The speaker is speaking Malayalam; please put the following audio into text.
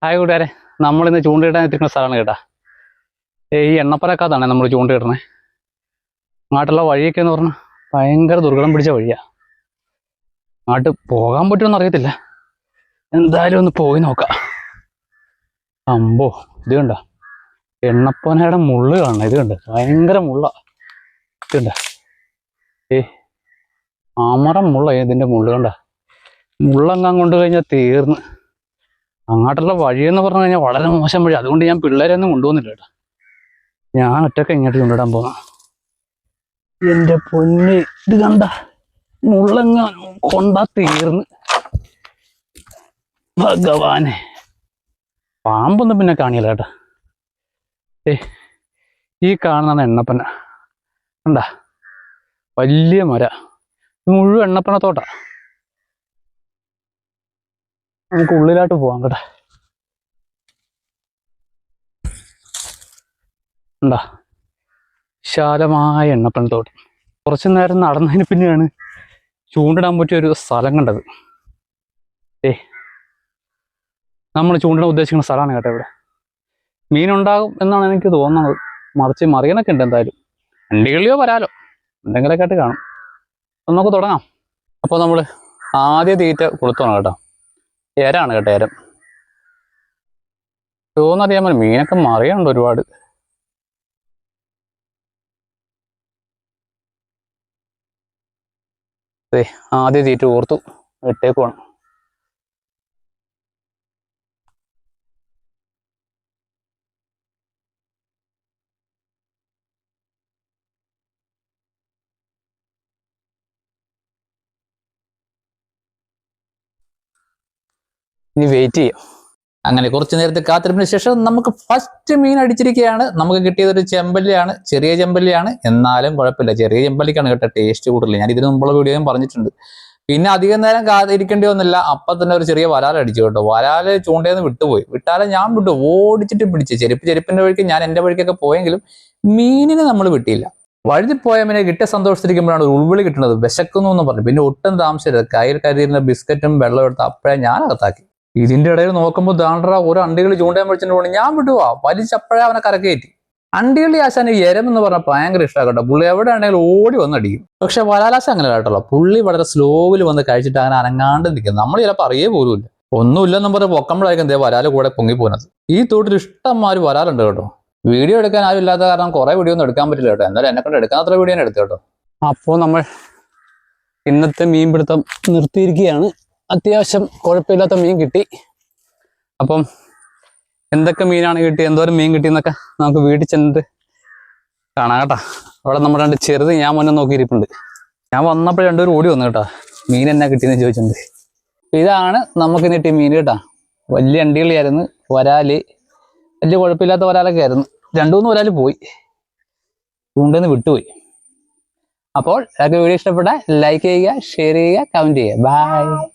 ഹായ് കൂട്ടുകാരെ, നമ്മളിന്ന് ചൂണ്ടയിടാൻ എത്തിക്കുന്ന സ്ഥലമാണ് കേട്ടാ. ഈ എണ്ണപ്പരക്കാത്താണ് നമ്മൾ ചൂണ്ടയിടണേ. നാട്ടിലുള്ള വഴിയൊക്കെ എന്ന് പറഞ്ഞാൽ ഭയങ്കര ദുർഘടം പിടിച്ച വഴിയാണ്. നാട്ടിൽ പോകാൻ പറ്റുമെന്ന് അറിയത്തില്ല, എന്തായാലും ഒന്ന് പോയി നോക്കാം. അമ്പോ, ഇത് കണ്ട എണ്ണപ്പനയുടെ മുള്ള് കാണണം. ഇത് കണ്ട് ഭയങ്കര മുള്ള. ഇത് കണ്ട ആമറം മുള്ള. ഇതിൻ്റെ മുള്ള് കണ്ട, മുള്ളെങ്ങാൻ കൊണ്ടു കഴിഞ്ഞാൽ തീർന്ന്. അങ്ങോട്ടുള്ള വഴിയെന്ന് പറഞ്ഞു കഴിഞ്ഞാൽ വളരെ മോശം വഴി. അതുകൊണ്ട് ഞാൻ പിള്ളേരൊന്നും കൊണ്ടുപോകുന്നില്ല കേട്ടോ. ഞാൻ ഒറ്റയ്ക്ക് ഇങ്ങോട്ട് കൊണ്ടിടാൻ പോന്ന. എൻ്റെ പൊന്ന്, ഇത് കണ്ട മുള്ളങ്ങാൻ കൊണ്ടാ തീർന്ന്. ഭഗവാനെ, പാമ്പൊന്നും പിന്നെ കാണിയല്ല കേട്ടോ. ഈ കാണുന്നതാണ് എണ്ണപ്പന. കണ്ട വലിയ മര, മുഴുവൻ എണ്ണപ്പന തോട്ടാ. നമുക്ക് ഉള്ളിലായിട്ട് പോവാം കേട്ടോ. എന്താ വിശാലമായ എണ്ണപ്പനത്തോട്ടം. കുറച്ചു നേരം നടന്നതിന് പിന്നെയാണ് ചൂണ്ടിടാൻ പറ്റിയ ഒരു സ്ഥലം കണ്ടത്. നമ്മൾ ചൂണ്ടിടാൻ ഉദ്ദേശിക്കുന്ന സ്ഥലമാണ് കേട്ടോ. ഇവിടെ മീനുണ്ടാകും എന്നാണ് എനിക്ക് തോന്നുന്നത്. മറിച്ച് മറിയനൊക്കെ ഉണ്ട്. എന്തായാലും വണ്ടികളിയോ വരാലോ എന്തെങ്കിലുമൊക്കെ ആയിട്ട് കാണും. അപ്പം നമുക്ക് തുടങ്ങാം. അപ്പോൾ നമ്മൾ ആദ്യ തീറ്റ കൊടുത്തോണം കേട്ടോ. ഏരാണ് കേട്ടോ, ഏരം. തോന്നറിയാൻ പറ്റും, മീനൊക്കെ മറിയുണ്ട് ഒരുപാട്. ആദ്യ തീറ്റ ഓർത്തു ഇട്ടേക്കുവാണ്. ഇനി വെയിറ്റ് ചെയ്യാം. അങ്ങനെ കുറച്ചു നേരത്തെ കാത്തിരിപ്പിന് ശേഷം നമുക്ക് ഫസ്റ്റ് മീൻ അടിച്ചിരിക്കുകയാണ്. നമുക്ക് കിട്ടിയതൊരു ചെമ്പല്ലിയാണ്. ചെറിയ ചെമ്പല്ലിയാണ്, എന്നാലും കുഴപ്പമില്ല. ചെറിയ ചെമ്പല്ലിക്കാണ് കേട്ടോ ടേസ്റ്റ് കൂടുതൽ. ഞാൻ ഇതിന് മുമ്പുള്ള വീഡിയോയും പറഞ്ഞിട്ടുണ്ട്. പിന്നെ അധികം നേരം കാത്തിരിക്കേണ്ടി വന്നില്ല. അപ്പം തന്നെ ഒരു ചെറിയ വരാൽ അടിച്ചു കേട്ടോ. വരാല് ചൂണ്ടേന്ന് വിട്ടുപോയി. വിട്ടാലെ ഞാൻ വിട്ടു, ഓടിച്ചിട്ട് പിടിച്ച്. ചെരുപ്പിന്റെ വഴിക്ക് ഞാൻ എൻ്റെ വഴിക്കൊക്കെ പോയെങ്കിലും മീനിനെ നമ്മൾ വിട്ടില്ല. വഴുതിപ്പോയ മീനെ കിട്ടിയ സന്തോഷത്തിരിക്കുമ്പോഴാണ് ഒരു ഉൾവിളി കിട്ടുന്നത്. വിശക്കുന്നു എന്ന് പറഞ്ഞു. പിന്നെ ഒട്ടും താമസിച്ചത് കയ്യിൽ കരുതിയിരുന്ന ബിസ്ക്കറ്റും വെള്ളം എടുത്ത് അപ്പോഴേ ഞാൻ അകത്താക്കി. ഇതിന്റെ ഇടയിൽ നോക്കുമ്പോൾ ദാണ്ട്ര ഒരു അണ്ടികളി ചൂണ്ടയാൻ പഠിച്ചിട്ട് പോകണം. ഞാൻ വിട്ടുപോവാ, വലിച്ചപ്പോഴേ അവനെ കരക്കയറ്റി. അണ്ടികളി ആശാന് എരം എന്ന് പറഞ്ഞാൽ ഭയങ്കര ഇഷ്ടമാകട്ടോ. പുള്ളി എവിടെയാണെങ്കിലും ഓടി വന്ന് അടിക്കും. പക്ഷെ വലാലാശ അങ്ങനെ കേട്ടല്ലോ. പുള്ളി വളരെ സ്ലോവിൽ വന്ന് കഴിച്ചിട്ട് അങ്ങനെ അനങ്ങാണ്ട് നിൽക്കും. നമ്മൾ ചിലപ്പോൾ അറിയേ പോലുമില്ല. ഒന്നുമില്ലെന്നും പറഞ്ഞ് പൊക്കമ്പോഴായിരിക്കും ദേ വരാല് കൂടെ പൊങ്ങിപ്പോകുന്നത്. ഈ തോട്ടിൽ ഇഷ്ടംമാര് വരാലുണ്ട് കേട്ടോ. വീഡിയോ എടുക്കാൻ ആരും ഇല്ലാത്ത കാരണം കുറെ വീഡിയോ ഒന്നും എടുക്കാൻ പറ്റില്ല കേട്ടോ. എന്നാലും എന്നെ കൊണ്ട് എടുക്കാൻ അത്ര വീഡിയോ എടുത്തു കേട്ടോ. അപ്പോൾ നമ്മൾ ഇന്നത്തെ മീൻപിടുത്തം നിർത്തിയിരിക്കുകയാണ്. അത്യാവശ്യം കുഴപ്പമില്ലാത്ത മീൻ കിട്ടി. അപ്പം എന്തൊക്കെ മീനാണ് കിട്ടി, എന്തോരം മീൻ കിട്ടിയെന്നൊക്കെ നമുക്ക് വീട്ടിൽ ചെന്നിട്ട് കാണാം കേട്ടോ. അവിടെ നമ്മുടെ രണ്ട് ചെറുത് ഞാൻ മുന്നേ നോക്കിയിരിപ്പുണ്ട്. ഞാൻ വന്നപ്പോൾ രണ്ടുപേരും ഓടി വന്നു കേട്ടോ. മീൻ എന്നാ കിട്ടിയെന്ന് ചോദിച്ചിട്ടുണ്ട്. ഇതാണ് നമുക്ക് കിട്ടിയ മീൻ കേട്ടോ. വലിയ അണ്ടികളിയായിരുന്നു. വരാല് വലിയ കുഴപ്പമില്ലാത്ത വരാലൊക്കെ ആയിരുന്നു. 2-3 വരാല് പോയി, ചൂണ്ടെന്ന് വിട്ടുപോയി. അപ്പോൾ വീഡിയോ ഇഷ്ടപ്പെട്ടാൽ ലൈക്ക് ചെയ്യുക, ഷെയർ ചെയ്യുക, കമൻറ്റ് ചെയ്യുക. ബൈ.